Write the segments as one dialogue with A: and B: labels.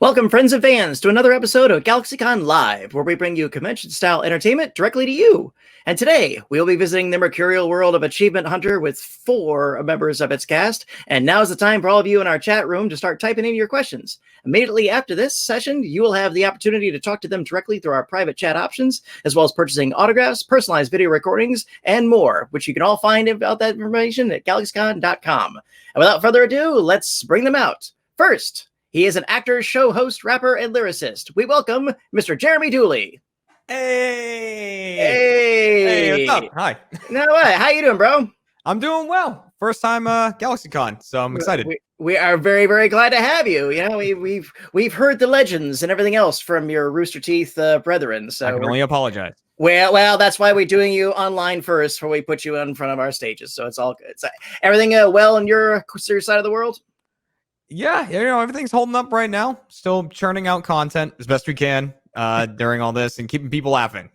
A: Welcome, friends and fans, to another episode of GalaxyCon Live, where we bring you convention-style entertainment directly to you. And today, we'll be visiting the mercurial world of Achievement Hunter with 4 members of its cast. And now's the time for all of you in our chat room to start typing in your questions. Immediately after this session, you will have the opportunity to talk to them directly through our private chat options, as well as purchasing autographs, personalized video recordings, and more, which you can all find about that information at GalaxyCon.com. And without further ado, let's bring them out. First, he is an actor, show host, rapper, and lyricist. We welcome Mr. Jeremy Dooley.
B: Hey!
A: Hey!
B: What's up? Hi.
A: No way. How you doing, bro?
B: I'm doing well. First time GalaxyCon, so I'm excited.
A: We are very, very glad to have you. You know, we've heard the legends and everything else from your Rooster Teeth brethren. So
B: I can only apologize.
A: Well, that's why we're doing you online first before we put you in front of our stages. So it's all good. So everything well in your side of the world?
B: Yeah, everything's holding up right now. Still churning out content as best we can during all this and keeping people laughing.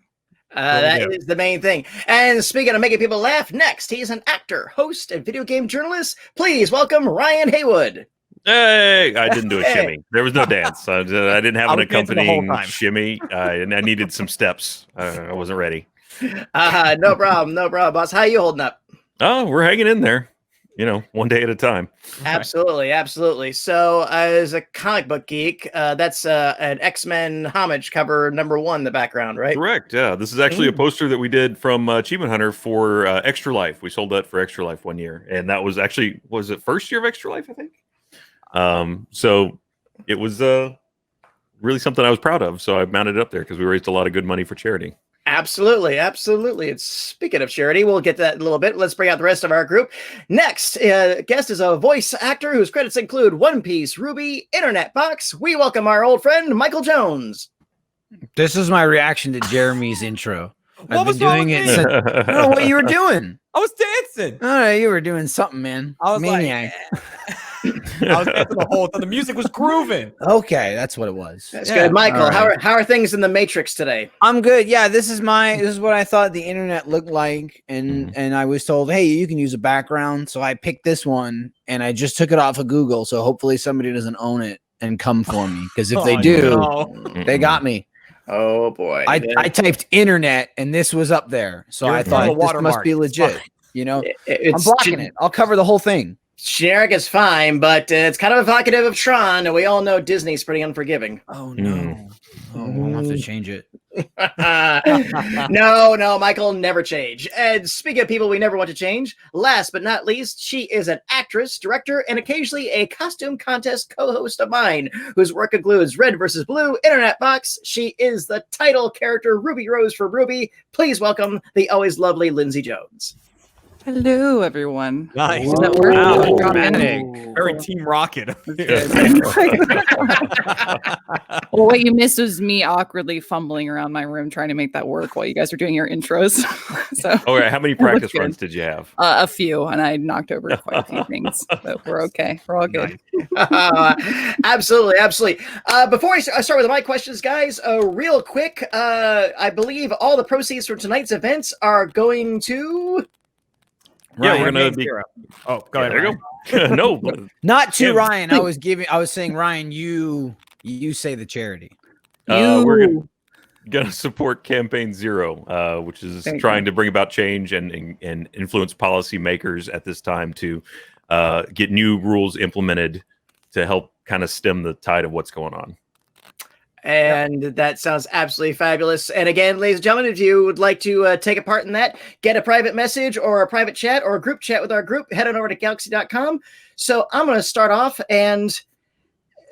A: That is the main thing. And speaking of making people laugh, next, he's an actor, host, and video game journalist. Please welcome Ryan Haywood.
C: Hey, I didn't do a shimmy. There was no dance. I didn't have an accompanying shimmy. And I needed some steps. I wasn't ready.
A: No problem, boss. How you holding up?
C: Oh, we're hanging in there. One day at a time.
A: Absolutely. So, as a comic book geek, that's an X-Men homage cover #1 in the background, right?
C: Correct. Yeah, this is actually a poster that we did from Achievement Hunter for Extra Life. We sold that for Extra Life 1 year, and that was actually it first year of Extra Life, I think. So it was really something I was proud of. So I mounted it up there because we raised a lot of good money for charity.
A: Absolutely. And speaking of charity, we'll get to that in a little bit. Let's bring out the rest of our group. Next, guest is a voice actor whose credits include One Piece, Ruby, Internet Box. We welcome our old friend, Michael Jones.
D: This is my reaction to Jeremy's intro.
B: What
D: I've
B: was
D: been doing it since, I don't know what you were doing.
B: I was dancing.
D: All right, you were doing something, man.
B: I was
D: Maniac.
B: I was dancing the whole time. The music was grooving.
D: Okay, that's what it was.
A: That's good. Michael,
D: right.
A: how are things in the Matrix today?
D: I'm good. Yeah, this is what I thought the internet looked like, and I was told, hey, you can use a background. So I picked this one, and I just took it off of Google. So hopefully somebody doesn't own it and come for me, because if they do, they got me.
A: Oh boy!
D: I typed internet, and this was up there. So I thought this must be legit. I'm blocking it. I'll cover the whole thing.
A: Generic is fine, but it's kind of evocative of Tron, and we all know Disney's pretty unforgiving.
D: Oh, no. I'll have to change it.
A: No, Michael, never change. And speaking of people we never want to change, last but not least, she is an actress, director, and occasionally a costume contest co-host of mine, whose work includes Red vs. Blue, Internet Box. She is the title character Ruby Rose for Ruby. Please welcome the always lovely Lindsay Jones.
E: Hello, everyone.
B: Nice.
D: Wow, dramatic.
B: Very Team Rocket.
E: Well, what you missed was me awkwardly fumbling around my room trying to make that work while you guys were doing your intros. So,
C: Okay, how many practice runs did you have?
E: A few, and I knocked over quite a few things, but we're okay. We're all good.
A: Absolutely. Before I start with my questions, guys, real quick, I believe all the proceeds from tonight's events are going to...
C: Yeah, we're gonna be.
B: Oh, go ahead.
C: There you go. No,
D: Not to Ryan. I was saying, Ryan, you say the charity.
C: we're gonna support Campaign Zero, which is trying to bring about change and influence policymakers at this time to get new rules implemented to help kind of stem the tide of what's going on.
A: And that sounds absolutely fabulous. And again, ladies and gentlemen, if you would like to take a part in that, get a private message or a private chat or a group chat with our group, head on over to Galaxy.com. So I'm going to start off, and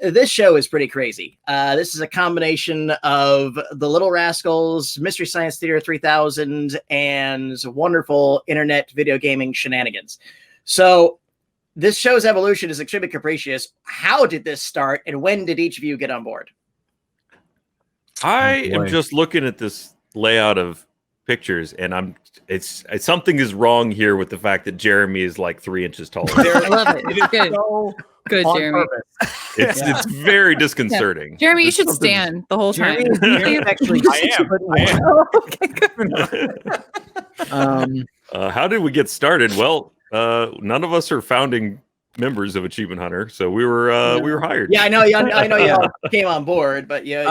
A: this show is pretty crazy. This is a combination of the Little Rascals, Mystery Science Theater 3000, and wonderful internet video gaming shenanigans. So this show's evolution is extremely capricious. How did this start, and when did each of you get on board?
C: I am just looking at this layout of pictures, and it's something is wrong here with the fact that Jeremy is like 3 inches taller.
E: I love it. It's good. Good, Jeremy.
C: It's very disconcerting.
E: Yeah. Jeremy, you should stand the whole time.
D: Actually,
B: I am.
C: How did we get started? Well, none of us are founding members of Achievement Hunter, so we were hired.
A: Yeah, I know. I know you all came on board, but yeah.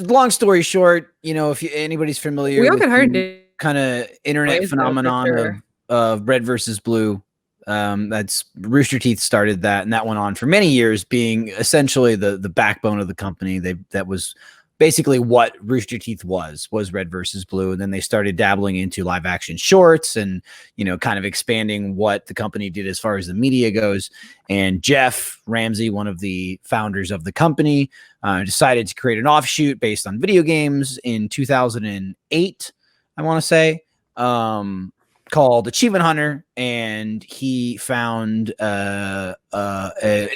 D: Long story short, if anybody's familiar,
E: We all
D: with
E: got hired.
D: the kind of internet
E: Ways, though, for
D: phenomenon
E: sure.
D: of Red versus Blue. That's Rooster Teeth started that, and that went on for many years, being essentially the backbone of the company. That was basically what Rooster Teeth was Red versus Blue, and then they started dabbling into live action shorts and kind of expanding what the company did as far as the media goes. And Jeff Ramsey, one of the founders of the company, decided to create an offshoot based on video games in 2008, I want to say, called Achievement Hunter, and he found an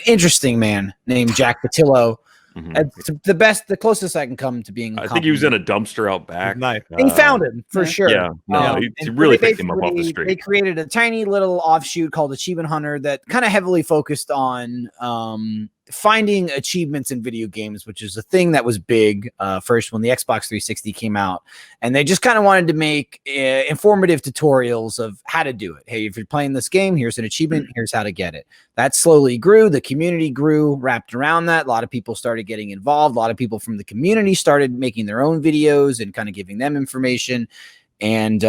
D: interesting man named Jack Patillo. It's the closest I can come to being.
C: I think he was in a dumpster out back.
B: Nice.
D: He found him for sure.
C: Yeah, no, he
D: and
C: really
D: they
C: picked him up off the
D: basically-
C: street.
D: They created a tiny little offshoot called Achievement Hunter that kind of heavily focused on finding achievements in video games, which is a thing that was big first when the Xbox 360 came out. And they just kind of wanted to make informative tutorials of how to do it. Hey, if you're playing this game, here's an achievement, here's how to get it. That slowly grew. The community grew wrapped around that. A lot of people started getting involved. A lot of people from the community started making their own videos and kind of giving them information. And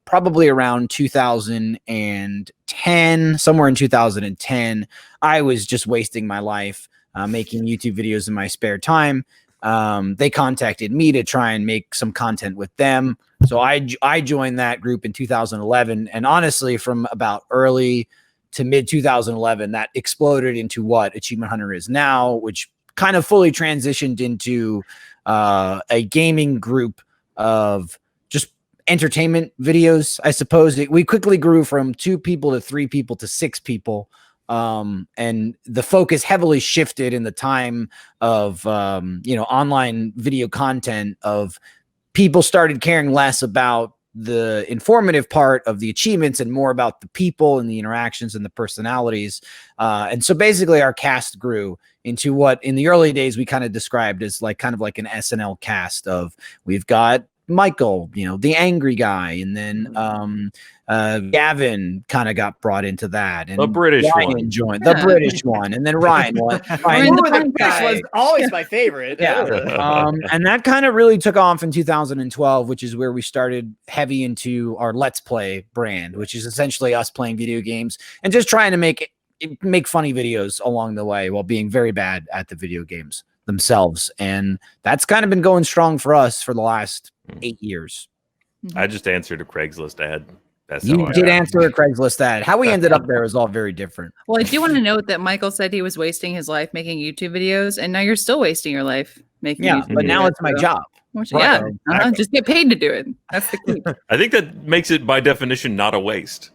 D: probably around 2010, somewhere in 2010, I was just wasting my life making YouTube videos in my spare time. They contacted me to try and make some content with them. So I joined that group in 2011. And honestly, from about early to mid 2011, that exploded into what Achievement Hunter is now, which kind of fully transitioned into a gaming group of just entertainment videos, I suppose. We quickly grew from 2 people to 3 people to 6 people. And the focus heavily shifted in the time of, online video content. Of people started caring less about the informative part of the achievements and more about the people and the interactions and the personalities. And so basically our cast grew into what in the early days we kind of described as kind of like an SNL cast of, we've got Michael, the angry guy, and then Gavin kind of got brought into that, and
C: The British
D: Ryan
C: one.
D: joined the British one, and then Ryan won.
E: Ryan the
A: the
E: fun
A: British
E: guy.
A: was always my favorite.
D: Yeah. And that kind of really took off in 2012, which is where we started heavy into our Let's Play brand, which is essentially us playing video games and just trying to make funny videos along the way while being very bad at the video games themselves. And that's kind of been going strong for us for the last 8 years.
C: I just answered a Craigslist ad. That's
D: You
C: how I
D: did
C: got.
D: answer a Craigslist ad. How we ended up there is all very different.
E: Well, I do want to note that Michael said he was wasting his life making YouTube videos, and now you're still wasting your life making
D: Yeah,
E: YouTube
D: but now
E: videos,
D: it's my
E: so-
D: job.
E: Which,
D: Right.
E: yeah,
C: Exactly.
E: just get paid to do it. That's the key.
C: I think that makes it by definition not a waste.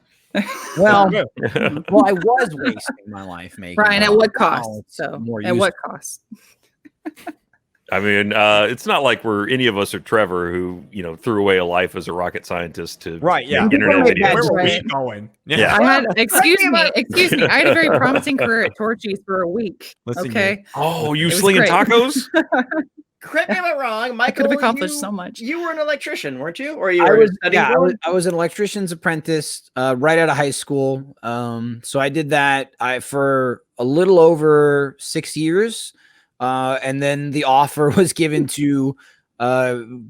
D: Well, I was wasting my life making.
E: Ryan, at what cost?
D: Now it's
E: So,
D: more
E: at what cost?
C: I mean, it's not like any of us are Trevor, who threw away a life as a rocket scientist to
B: Right, yeah.
C: make internet
D: Right,
C: videos.
B: Where were we
E: Right.
B: going?
C: Yeah.
E: I had, excuse me. I had a very promising career at Torchy's for a week.
B: Listen,
E: Okay.
C: Oh, you
E: It was
C: slinging
E: great.
C: tacos?
A: Correct me if I'm wrong, Michael.
E: I could have accomplished
A: you-
E: so much.
A: You were an electrician, weren't you? Or you
D: I
A: were
D: was,
A: studying
D: yeah,
A: board?
D: I was an electrician's apprentice right out of high school. So I did that for a little over 6 years. And then the offer was given to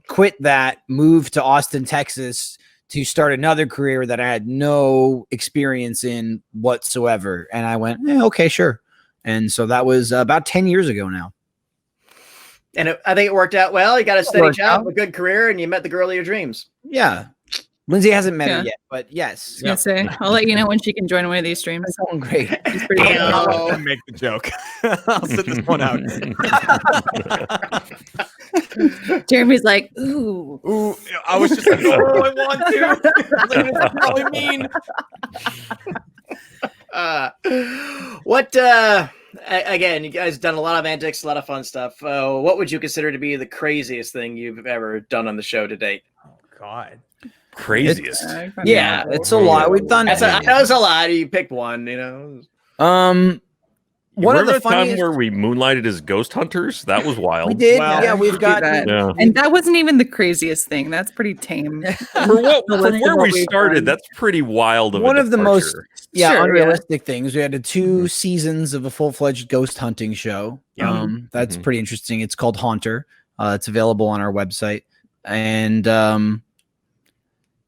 D: quit that, move to Austin, Texas to start another career that I had no experience in whatsoever. And I went, okay, sure. And so that was about 10 years ago now.
A: And I think it worked out well. You got a steady
D: worked
A: job,
D: out.
A: a good career, and you met the girl of your dreams.
D: Yeah. Lindsay hasn't met her
E: Yeah.
D: yet, but yes.
E: I was gonna say, I'll let you know when she can join one of these streams.
D: That's going great.
E: She's pretty
A: Damn.
E: cool.
B: I'll make the joke. I'll sit this one out.
E: Jeremy's like, ooh.
B: Ooh, I was just like, oh, I want to. I was like, that's probably mean.
A: Again, you guys done a lot of antics, a lot of fun stuff. What would you consider to be the craziest thing you've ever done on the show to date?
B: Oh, God.
C: Craziest.
D: Yeah, it's a lot. We've done
A: I know it's a lot. You picked one,
D: One of
C: Remember
D: the
C: the time
D: funniest
C: where we moonlighted as ghost hunters? That was wild.
D: we did.
B: Well,
D: yeah,
E: we
D: we've
E: did
D: got
E: that.
C: Yeah.
E: And that wasn't even the craziest thing. That's pretty tame.
C: From
E: The list
C: from
E: of
C: where
E: what
C: we
E: we've
C: started,
E: done.
C: that's pretty wild of
D: one
C: a
D: of the most
C: departure.
E: Sure, yeah.
D: unrealistic things. We had the 2 seasons of a full-fledged ghost hunting show.
B: Yeah.
D: That's
C: Mhm.
D: pretty interesting. It's called Haunter. It's available on our website, and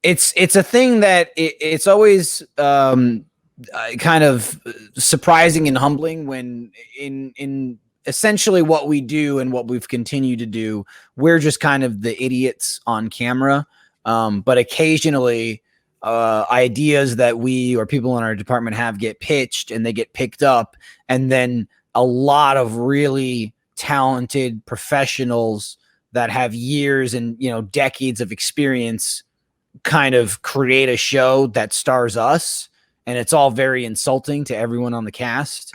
D: it's a thing that it's always kind of surprising and humbling when in essentially what we do and what we've continued to do, we're just kind of the idiots on camera. But occasionally ideas that we or people in our department have get pitched and they get picked up, and then a lot of really talented professionals that have years and decades of experience kind of create a show that stars us, and it's all very insulting to everyone on the cast.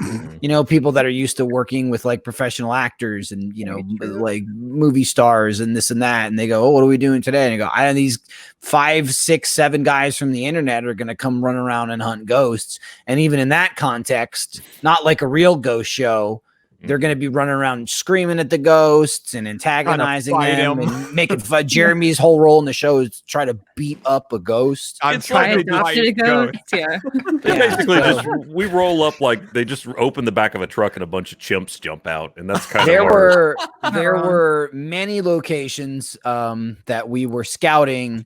D: People that are used to working with like professional actors and like movie stars and this and that, and they go, "Oh, what are we doing today?" And I go, "I these 5, 6, 7 guys from the internet are going to come run around and hunt ghosts." And even in that context, not like a real ghost show, they're going to be running around screaming at the ghosts and antagonizing
B: fight
D: them
B: him.
D: and making fun. Jeremy's whole role in the show is to try to beat up a ghost.
B: I'm
C: It's
B: trying
E: I
B: to
E: adopted a
B: fight
E: ghost.
B: ghosts.
E: Yeah.
C: They
D: Yeah,
C: basically
D: so-
C: just we roll up like they just open the back of a truck and a bunch of chimps jump out, and that's kind
D: There
C: of our,
D: were many locations that we were scouting,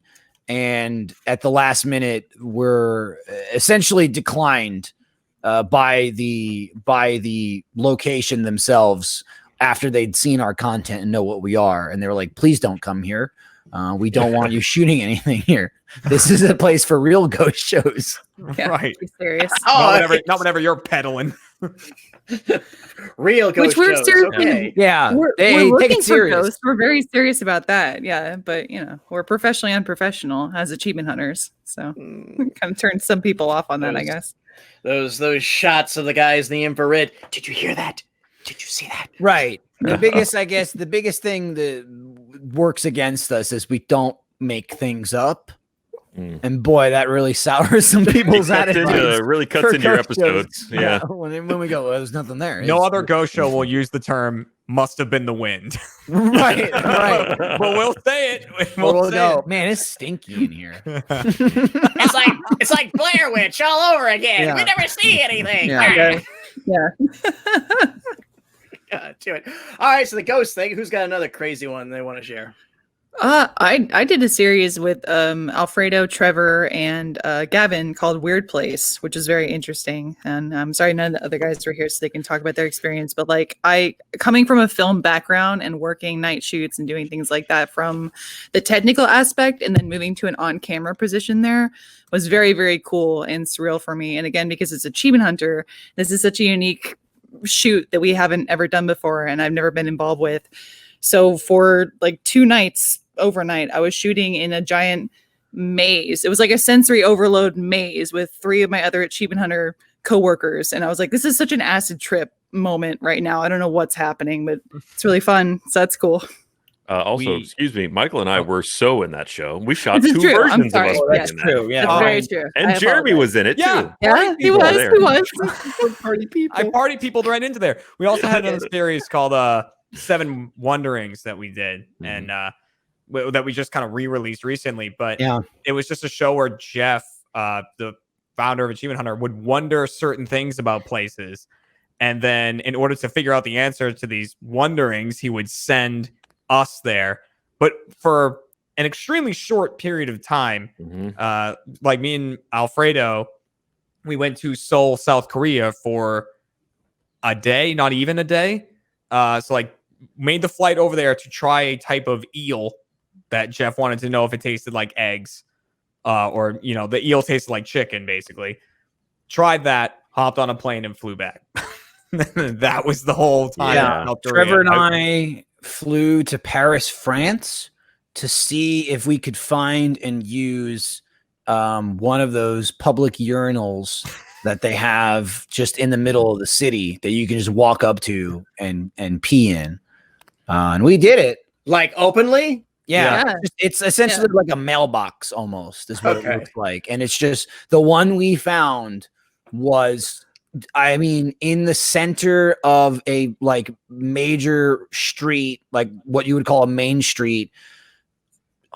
D: and at the last minute were essentially declined by the location themselves after they'd seen our content and know what we are, and they were like, "Please don't come here. We don't want you shooting anything here. This is a place for real ghost shows."
E: Yeah.
B: Right.
E: Be serious.
B: Not whenever you're peddling.
A: Real ghost
E: Which we're
A: shows.
E: seriously-
A: Okay.
D: Yeah,
E: We're
D: they
E: looking
D: take it
E: for
D: serious.
E: ghosts. We're very serious about that. Yeah, but we're professionally unprofessional as achievement hunters. So kind of turned some people off on that, I guess.
A: Those shots of the guys in the infrared. Did you hear that? Did you see that?
D: Right. The biggest thing that works against us is we don't make things up. And boy, that really sours some people's attitudes.
C: really cuts
D: for
C: into your
D: ghost shows.
C: episodes. Yeah.
D: When we go, well, there's nothing there.
B: No
D: It's-
B: other ghost show will use the term "must have been the wind."
D: Right.
B: but we'll say it.
D: We'll
B: say
D: go, man, it's stinky in here.
B: it.
A: It's like Blair Witch all over again.
D: Yeah.
A: We never see anything.
D: Yeah.
E: Yeah.
A: God, do it. All right, so the ghost thing. Who's got another crazy one they want to share?
E: I did a series with Alfredo, Trevor, and Gavin called Weird Place, which is very interesting. And I'm sorry none of the other guys were here so they can talk about their experience. But like coming from a film background and working night shoots and doing things like that from the technical aspect and then moving to an on-camera position there was very, very cool and surreal for me. And again, because it's Achievement Hunter, this is such a unique shoot that we haven't ever done before and I've never been involved with. So for like 2 nights overnight, I was shooting in a giant maze. It was like a sensory overload maze with 3 of my other Achievement Hunter coworkers. And I was like, this is such an acid trip moment right now. I don't know what's happening, but it's really fun. So that's cool.
C: Also, excuse me, Michael and I were so in that show. We shot
E: This is
C: 2
E: true. I'm
C: versions of
E: sorry.
C: us.
E: Yes.
C: being in that.
D: Yeah.
E: That's very true.
C: And
E: I
C: Jeremy
E: apologize.
C: was in it
B: Yeah.
C: too.
E: Yeah, he
C: people
E: was.
C: there.
E: He was. Party people.
B: I party people right into there. We also had another series called 7 Wonderings that we did, and that we just kind of re-released recently. But
D: Yeah.
B: it was just a show where Jeff, the founder of Achievement Hunter, would wonder certain things about places, and then in order to figure out the answer to these wonderings, he would send us there. But for an extremely short period of time, like me and Alfredo, we went to Seoul, South Korea for a day, not even a day. So like made the flight over there to try a type of eel that Jeff wanted to know if it tasted like eggs, or the eel tasted like chicken, basically. Tried that, hopped on a plane and flew back. That was the whole time.
C: Yeah.
B: in South Korea.
D: Trevor and I flew to Paris, France to see if we could find and use one of those public urinals that they have just in the middle of the city that you can just walk up to and pee in. And we did it.
A: Like openly?
D: Yeah.
E: Yeah.
D: It's essentially like a mailbox almost is what
A: Okay.
D: it looks like. And it's just the one we found was I mean, in the center of a like major street, like what you would call a main street,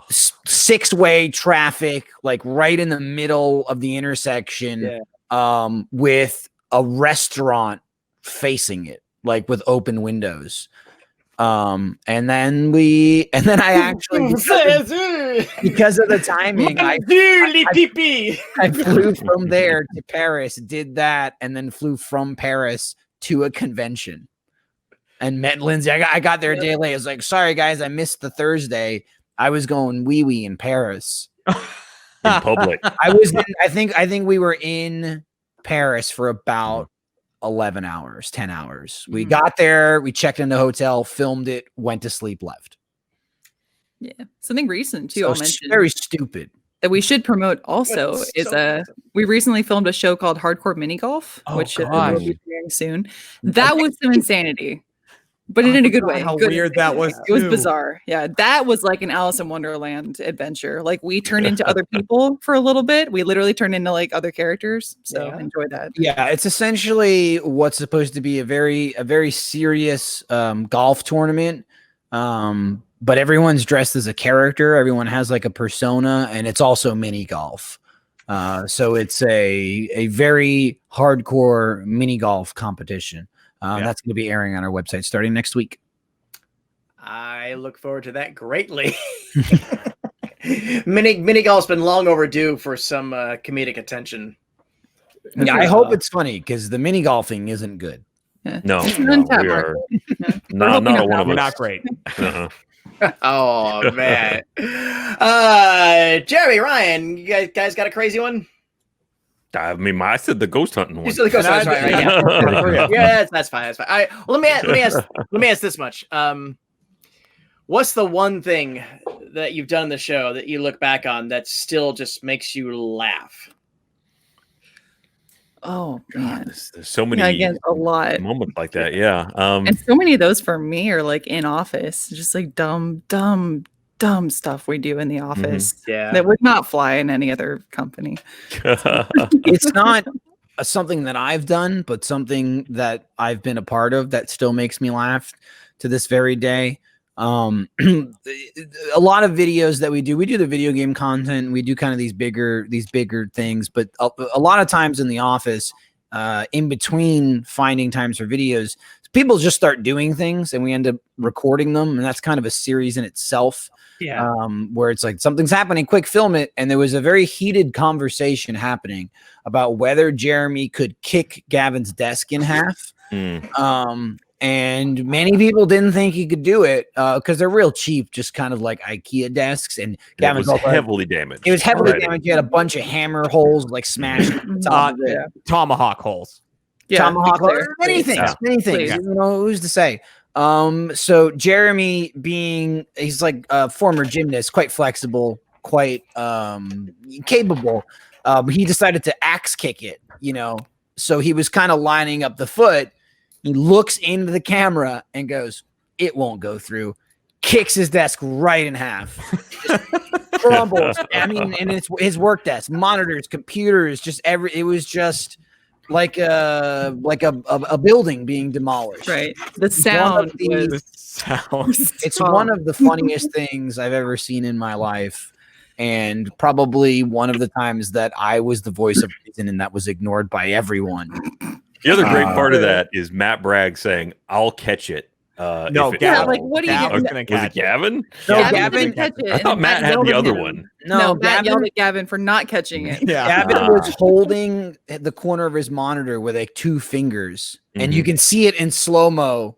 D: 6-way traffic, like right in the middle of the intersection, with a restaurant facing it, like with open windows. And then I actually because of the timing, I flew from there to Paris, did that, and then flew from Paris to a convention and met Lindsay. I got there a day late. I was like, sorry guys, I missed the Thursday. I was going wee in Paris.
C: In public.
D: I think we were in Paris for about 10 hours. We got there, we checked in the hotel, filmed it, went to sleep, left.
E: Yeah. Something recent too.
D: So
E: I'll mention
D: very stupid.
E: that we should promote also is we recently filmed a show called Hardcore Mini Golf, which will be premiering soon. That was some insanity. But in a good way.
B: How weird that was.
E: It was bizarre. Yeah. That was like an Alice in Wonderland adventure. Like we turned into other people for a little bit. We literally turned into like other characters. So enjoy that.
D: Yeah, it's essentially what's supposed to be a very serious golf tournament. But everyone's dressed as a character. Everyone has like a persona, and it's also mini golf. So it's a very hardcore mini golf competition. That's going to be airing on our website starting next week.
A: I look forward to that greatly. Mini golf's been long overdue for some comedic attention.
D: Yeah, I hope it's funny because the mini golfing isn't good.
C: No,
E: It's
C: we
E: untapped
C: are
E: market.
C: not a one of
B: We're
C: us.
B: not great.
C: Uh-huh.
A: Oh man. Jeremy, Ryan, you guys got a crazy one?
C: I mean, I said the ghost hunting one.
A: You said the ghost hunting, right? Yeah, that's fine. That's fine. All right. Well, let me ask this much. What's the one thing that you've done in the show that you look back on that still just makes you laugh?
E: Oh man.
C: There's so many
E: again, a lot.
C: moments like that. Yeah.
E: And so many of those for me are like in office, just like dumb stuff we do in the office that would not fly in any other company.
D: It's not something that I've done, but something that I've been a part of that still makes me laugh to this very day. A lot of videos that we do the video game content. We do kind of these bigger things, but a lot of times in the office, in between finding times for videos, people just start doing things and we end up recording them. And that's kind of a series in itself.
A: Yeah.
D: Where it's like something's happening, quick film it. And there was a very heated conversation happening about whether Jeremy could kick Gavin's desk in half. And many people didn't think he could do it because they're real cheap, just kind of like IKEA desks. And
C: Gavin was heavily damaged.
D: It was heavily damaged. You had a bunch of hammer holes like smashed on top of it.
B: Tomahawk holes.
E: Yeah,
D: Tomahawk holes. Many things.
E: Please.
D: You know, who's to say? So Jeremy he's like a former gymnast, quite flexible, quite capable. He decided to axe kick it, so he was kind of lining up the foot. He looks into the camera and goes, "It won't go through." Kicks his desk right in half. Crumbles. I mean, and it's his work desk, monitors, computers, it was just like a building being demolished.
E: Right. The sound.
D: It's one of the funniest things I've ever seen in my life. And probably one of the times that I was the voice of reason and that was ignored by everyone.
C: The other great part of that is Matt Bragg saying, "I'll catch it."
B: No,
E: yeah, like what do you
C: was it Gavin?
D: No,
E: Gavin didn't catch it.
C: I thought Matt had the other one.
E: No, Matt yelled at Gavin for not catching it.
D: Gavin was holding the corner of his monitor with like 2 fingers, and you can see it in slow-mo.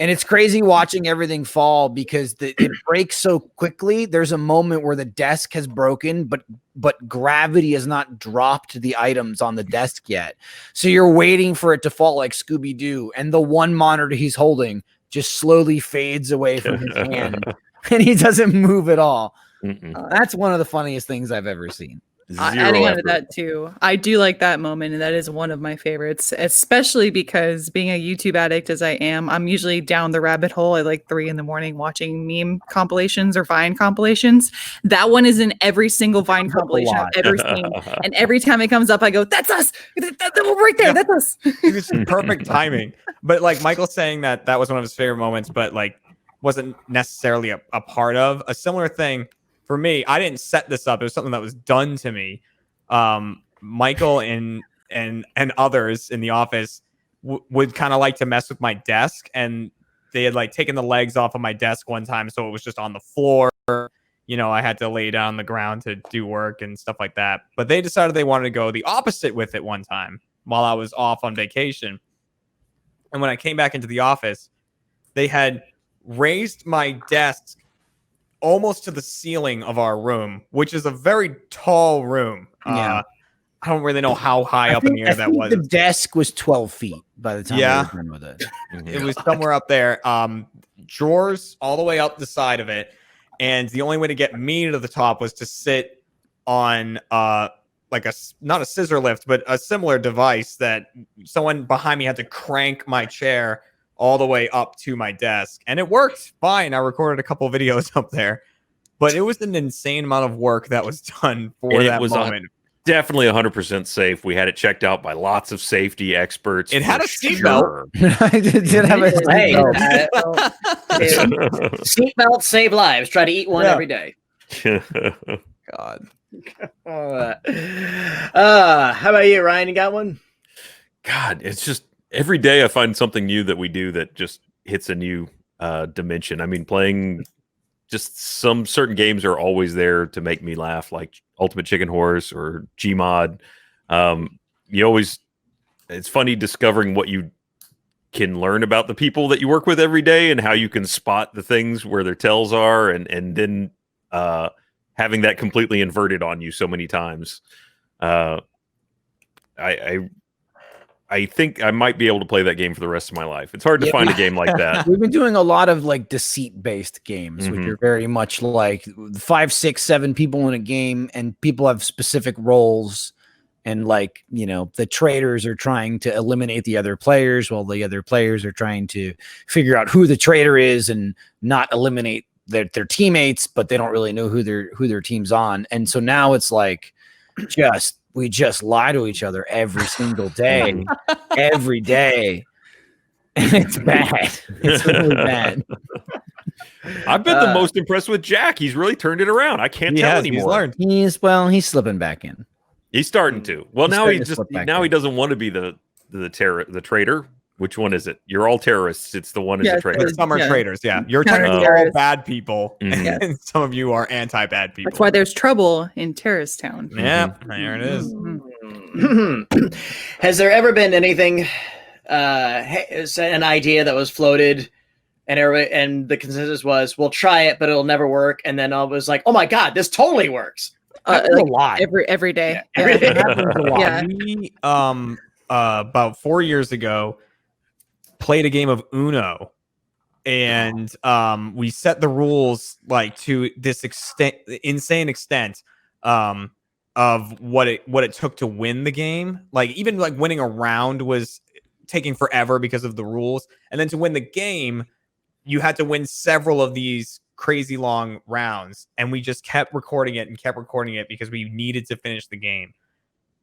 D: And it's crazy watching everything fall because it breaks so quickly. There's a moment where the desk has broken, but gravity has not dropped the items on the desk yet. So you're waiting for it to fall like Scooby-Doo, and the one monitor he's holding just slowly fades away from his hand, and he doesn't move at all. That's one of the funniest things I've ever seen.
E: Adding on to
C: effort.
E: that too, I do like that moment, and that is one of my favorites, especially because being a YouTube addict as I am, I'm usually down the rabbit hole at like 3 a.m. watching meme compilations or Vine compilations. That one is in every single Vine compilation I've ever seen, and every time it comes up, I go, "That's us! That right there, that's us!"
B: It's perfect timing. But like Michael saying that was one of his favorite moments, but like wasn't necessarily a part of a similar thing. For me, I didn't set this up. It was something that was done to me. Michael and others in the office would kind of like to mess with my desk, and they had like taken the legs off of my desk one time, so it was just on the floor. You know, I had to lay down on the ground to do work and stuff like that. But they decided they wanted to go the opposite with it one time while I was off on vacation. And when I came back into the office, they had raised my desk almost to the ceiling of our room, which is a very tall room.
D: Yeah.
B: I don't really know how high up in the air that was.
D: The desk was 12 feet by the time we were done with it.
B: It was somewhere up there. Drawers all the way up the side of it. And the only way to get me to the top was to sit on like not a scissor lift, but a similar device that someone behind me had to crank my chair all the way up to my desk, and it worked fine. I recorded a couple of videos up there, but it was an insane amount of work that was done for that moment.
C: Definitely 100% safe. We had it checked out by lots of safety experts.
B: It had a seatbelt.
D: I did have a seatbelt.
A: Seatbelts save lives. Try to eat one every day.
B: God.
A: How about you, Ryan? You got one?
C: God, it's just every day I find something new that we do that just hits a new dimension. I mean, playing just some certain games are always there to make me laugh, like Ultimate Chicken Horse or Gmod. It's funny discovering what you can learn about the people that you work with every day and how you can spot the things where their tells are, and then having that completely inverted on you so many times. I think I might be able to play that game for the rest of my life. It's hard to find a game like that.
D: We've been doing a lot of like deceit-based games, which are very much like 5, 6, 7 people in a game, and people have specific roles. And like, you know, the traders are trying to eliminate the other players, while the other players are trying to figure out who the trader is and not eliminate their teammates, but they don't really know who their team's on. And so now it's like we just lie to each other every single day, every day. And it's bad. It's really bad.
C: I've been the most impressed with Jack. He's really turned it around. I can't tell anymore.
D: He's slipping back in.
C: He's starting to. Well, now he doesn't want to be the traitor. Which one is it? You're all terrorists. It's the one is a traitor.
B: Some are traitors. Yeah, you're technically all bad people, and some of you are anti-bad people.
E: That's why there's trouble in Terrorist Town.
B: Yeah, there it is.
A: Has there ever been anything, an idea that was floated, and the consensus was, "We'll try it, but it'll never work," and then I was like, "Oh my god, this totally works!"
E: Like a lot. Every day.
A: Yeah, every day.
E: Yeah.
B: We, about 4 years ago, played a game of Uno, and we set the rules like to this insane extent of what it took to win the game. Like even like winning a round was taking forever because of the rules, and then to win the game, you had to win several of these crazy long rounds, and we just kept recording it because we needed to finish the game.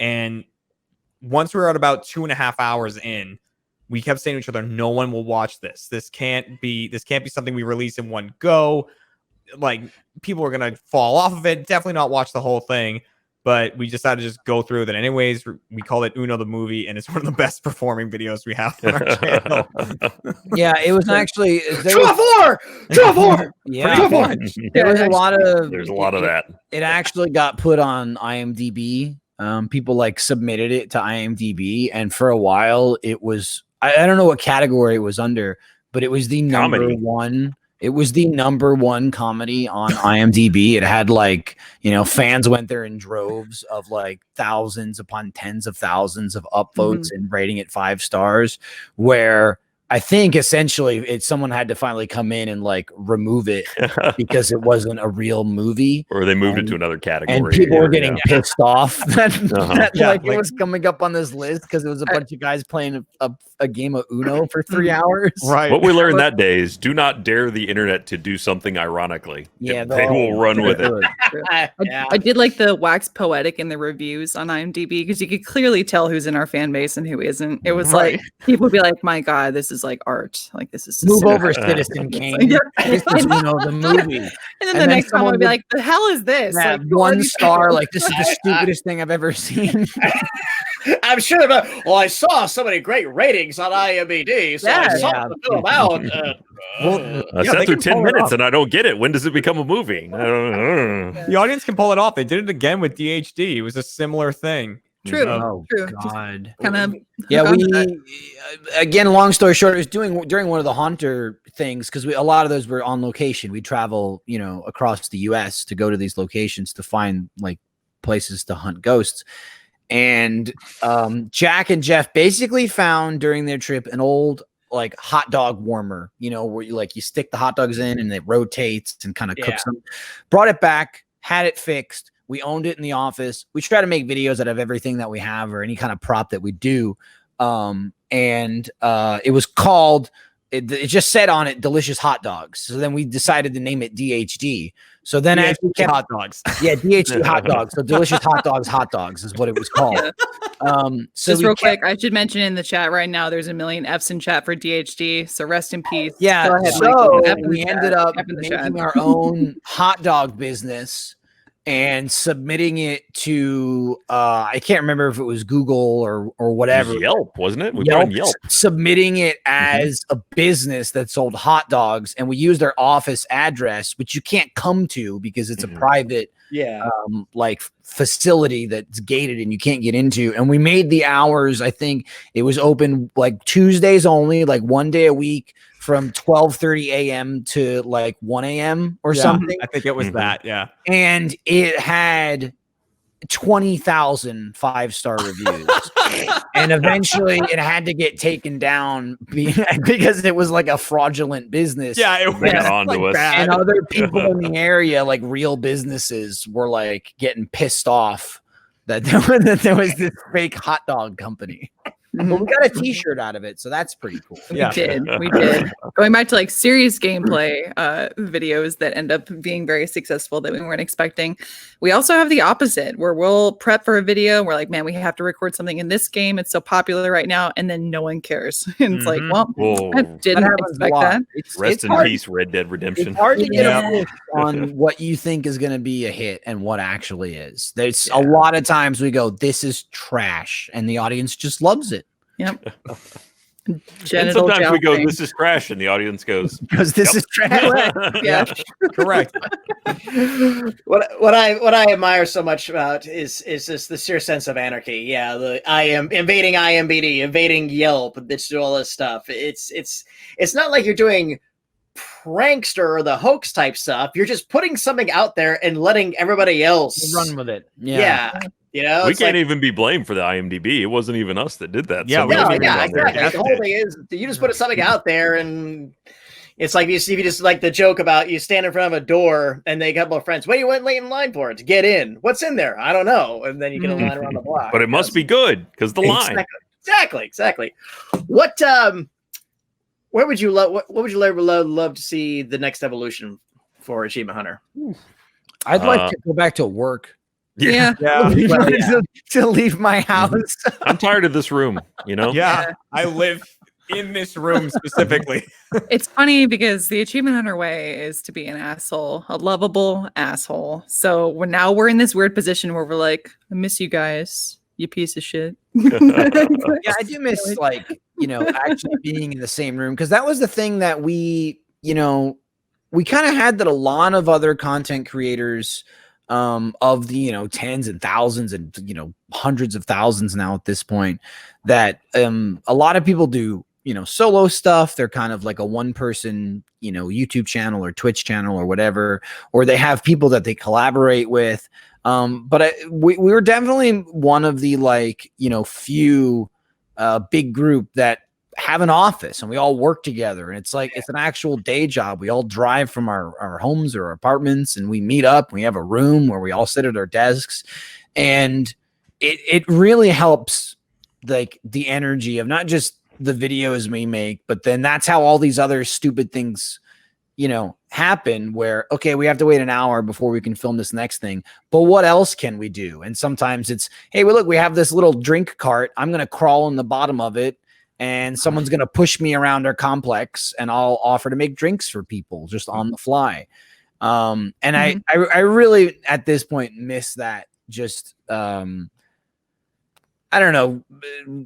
B: And once we were at about 2.5 hours in, we kept saying to each other, no one will watch this. This can't be something we release in one go. Like, people are going to fall off of it. Definitely not watch the whole thing. But we decided to just go through with it anyways. We call it Uno the Movie, and it's one of the best performing videos we have on our channel.
D: Yeah, it was actually...
A: True or four!
D: Yeah, there was a lot of...
C: There's a lot of that.
D: It actually got put on IMDb. People like submitted it to IMDb, and for a while it was... I don't know what category it was under, but it was the number one. It was the number one comedy on IMDb. It had like, fans went there in droves of like thousands upon tens of thousands of upvotes and rating it 5 stars, where I think essentially someone had to finally come in and like remove it because it wasn't a real movie,
C: or they moved it to another category,
D: and people were getting pissed off that, it was coming up on this list because it was a bunch of guys playing a game of Uno for 3 hours.
B: Right.
C: What we learned that day is do not dare the internet to do something ironically.
D: Yeah,
C: they will run with it.
E: I did like the wax poetic in the reviews on IMDb because you could clearly tell who's in our fan base and who isn't. It was like people would be like, "My God, this is like art. Like this is
D: move over, Citizen Kane." This is the movie.
E: And then the next one would be like, "The hell is this?"
D: Like 1 star. Like this is the stupidest thing I've ever seen.
A: I'm sure. Well, I saw so many great ratings on IMDb, so I saw the film out.
C: I sat through 10 minutes and I don't get it. When does it become a movie? I don't know.
B: The audience can pull it off. They did it again with DHD. It was a similar thing.
E: True.
D: Oh
E: True.
D: God.
E: Kind of.
D: Yeah, again, long story short, it was during one of the Haunter things because a lot of those were on location. We travel, across the U.S. to go to these locations to find like places to hunt ghosts. And Jack and Jeff basically found during their trip an old like hot dog warmer, where you stick the hot dogs in and it rotates and kind of cooks them. Brought it back, had it fixed. We owned it in the office. We try to make videos out of everything that we have or any kind of prop that we do. And it was called, it just said on it, Delicious Hot Dogs. So then we decided to name it DHD. So then as we kept
B: hot dogs.
D: Yeah, DHD hot dogs. So Delicious Hot Dogs is what it was called. So
E: just real quick, I should mention in the chat right now, there's a million F's in chat for DHD. So rest in peace.
D: Yeah.
E: Go ahead,
D: So
E: Michael.
D: we ended up making our own hot dog business and submitting it to I can't remember if it was Google or whatever.
C: It was Yelp, wasn't it? We put on Yelp.
D: Submitting it as a business that sold hot dogs, and we used our office address, which you can't come to because it's a private like facility that's gated and you can't get into. And we made the hours, I think it was open like Tuesdays only, like 1 day a week from 12:30 a.m. to like 1 a.m. or something.
B: I think it was that, yeah.
D: And it had 20,000 5-star reviews. And eventually it had to get taken down because it was like a fraudulent business.
B: Yeah, it
C: They got onto us.
D: And other people in the area, like real businesses, were like getting pissed off that there was this fake hot dog company. But we got a t-shirt out of it, so that's pretty cool.
B: Yeah.
E: We did. Going back to like serious gameplay videos that end up being very successful that we weren't expecting. We also have the opposite where we'll prep for a video. We're like, man, we have to record something in this game. It's so popular right now. And then no one cares. And it's like, well, I didn't expect that.
C: Rest in peace, Red Dead Redemption.
D: It's hard to get a push on what you think is going to be a hit and what actually is. There's a lot of times we go, this is trash, and the audience just loves it.
E: Yep.
C: And sometimes we go, this is trash, and the audience goes,
D: because this is trash.
E: Yeah.
B: Correct.
A: What I admire so much about is just the sheer sense of anarchy. Yeah, I am invading IMDb, invading Yelp, it's all this stuff. It's not like you're doing prankster or the hoax type stuff. You're just putting something out there and letting everybody else
D: Run with it.
A: Yeah.
C: We can't even be be for the IMDb. It wasn't even us that did that.
B: Yeah,
A: exactly. The whole thing is you just put something out there, and it's like if you just like the joke about you stand in front of a door and they got a couple of friends. What do you went late in line for? To get in. What's in there? I don't know. And then you get a line around the block.
C: But it must be good because the line.
A: Exactly. What where would you love? What would you love to see the next evolution for Achievement Hunter?
D: I'd like to go back to work.
E: Yeah.
D: To leave my house.
C: I'm tired of this room,
B: Yeah, I live in this room specifically.
E: It's funny because the Achievement Hunter way is to be an asshole, a lovable asshole. So now we're in this weird position where we're like, I miss you guys, you piece of shit.
D: Yeah, I do miss actually being in the same room, because that was the thing that we kind of had that a lot of other content creators of the tens and thousands and hundreds of thousands now at this point, that a lot of people do solo stuff. They're kind of like a one person YouTube channel or Twitch channel or whatever, or they have people that they collaborate with. But we were definitely one of the few big group that have an office and we all work together, and it's like it's an actual day job. We all drive from our homes or our apartments, and we meet up. We have a room where we all sit at our desks, and it really helps like the energy of not just the videos we make, but then that's how all these other stupid things, you know, happen where, okay, we have to wait an hour before we can film this next thing, but what else can we do? And sometimes it's, hey, well, look, we have this little drink cart. I'm going to crawl in the bottom of it and someone's going to push me around our complex and I'll offer to make drinks for people just on the fly. And I really, at this point, miss that just, I don't know,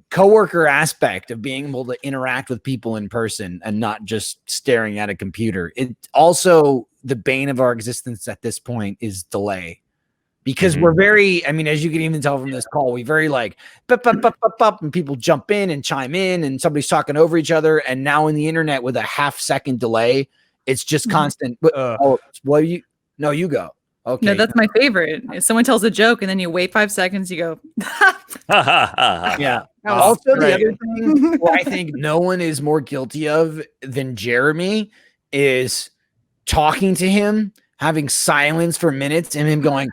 D: coworker aspect of being able to interact with people in person and not just staring at a computer. It also, the bane of our existence at this point is delay, because we're very, I mean, as you can even tell from this call, we very like, and people jump in and chime in and somebody's talking over each other. And now in the internet with a half-second delay, it's just constant. No, you go. Okay.
E: No, that's my favorite. If someone tells a joke and then you wait 5 seconds, you go,
D: yeah. Also, the other thing where I think no one is more guilty of than Jeremy is talking to him, having silence for minutes, and him going,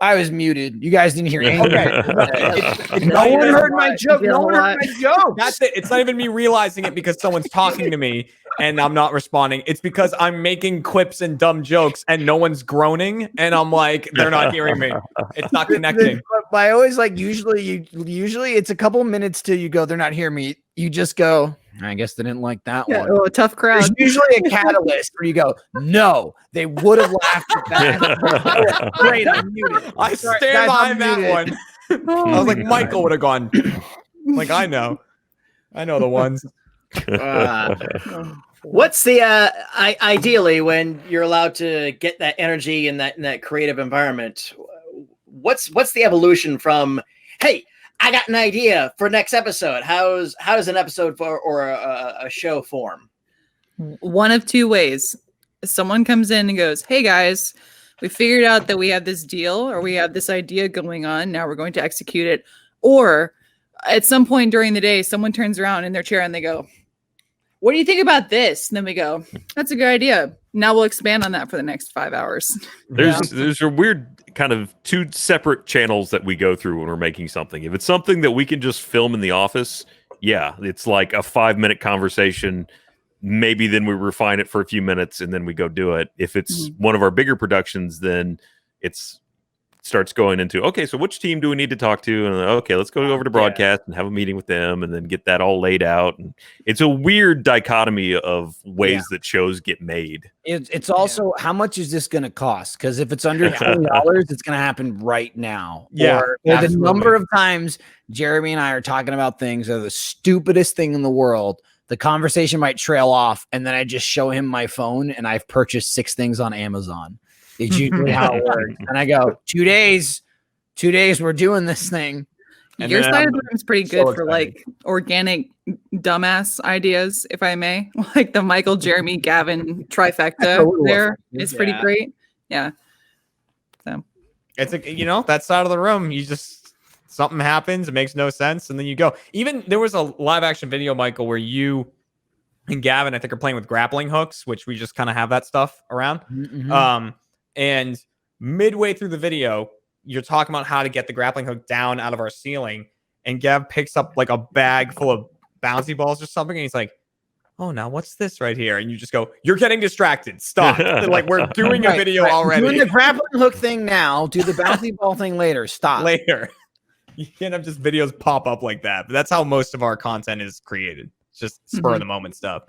D: I was muted. You guys didn't hear me. Okay. No one heard my joke. No one heard my joke.
B: That's it. It's not even me realizing it because someone's talking to me and I'm not responding. It's because I'm making quips and dumb jokes and no one's groaning and I'm like, they're not hearing me. It's not connecting.
D: But I always like, usually it's a couple minutes till you go, they're not hearing me. You just go, I guess they didn't like that one.
E: Oh, tough crowd.
D: There's usually a catalyst where you go, no, they would have laughed at that. Great, I'm muted.
B: I stand behind that one. I was like, Michael would have gone. Like, I know the ones.
A: What's the ideally when you're allowed to get that energy in that creative environment? What's the evolution from, hey, I got an idea for next episode? How does an episode or a show form?
E: One of two ways. Someone comes in and goes, hey guys, we figured out that we have this deal or we have this idea going on. Now we're going to execute it. Or at some point during the day, someone turns around in their chair and they go, what do you think about this? And then we go, that's a good idea. Now we'll expand on that for the next 5 hours.
C: There's a weird kind of two separate channels that we go through when we're making something. If it's something that we can just film in the office, yeah, it's like a 5-minute conversation. Maybe then we refine it for a few minutes and then we go do it. If it's one of our bigger productions, then it's starts going into, okay, so which team do we need to talk to? And okay, let's go over to broadcast and have a meeting with them and then get that all laid out. And it's a weird dichotomy of ways that shows get made.
D: It's also how much is this going to cost? Because if it's under $20, it's going to happen right now.
B: Yeah,
D: or the number of times Jeremy and I are talking about things that are the stupidest thing in the world. The conversation might trail off, and then I just show him my phone, and I've purchased 6 things on Amazon. It's usually how it works. And I go, 2 days, we're doing this thing.
E: And your side of the room is pretty good for like organic dumbass ideas, if I may. Like the Michael, Jeremy, Gavin trifecta there is pretty great. Yeah. So
B: it's that side of the room, you just, something happens, it makes no sense, and then you go. Even there was a live action video, Michael, where you and Gavin, I think, are playing with grappling hooks, which we just kind of have that stuff around. And midway through the video, you're talking about how to get the grappling hook down out of our ceiling, and Gav picks up like a bag full of bouncy balls or something, and he's like, oh, now what's this right here? And you just go, you're getting distracted. Stop. Like, we're doing a video already.
D: Doing the grappling hook thing now. Do the bouncy ball thing later. Stop.
B: Later. You can't have just videos pop up like that. But that's how most of our content is created. It's just spur of the moment stuff.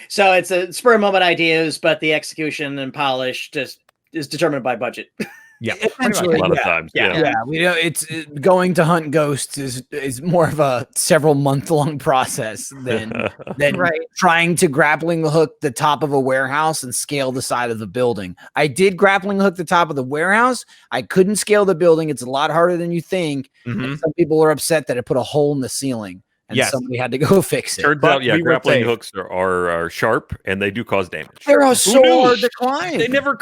A: So it's a spur of moment ideas, but the execution and polish just is determined by budget.
B: Yeah,
D: essentially,
C: a lot of times.
D: Yeah. We know it's going to hunt ghosts is more of a several month-long process than trying to grappling hook the top of a warehouse and scale the side of the building. I did grappling hook the top of the warehouse. I couldn't scale the building. It's a lot harder than you think. And some people are upset that it put a hole in the ceiling. And somebody had to go fix it.
C: Turns out, grappling hooks are sharp and they do cause damage.
D: They're so hard to climb.
C: They never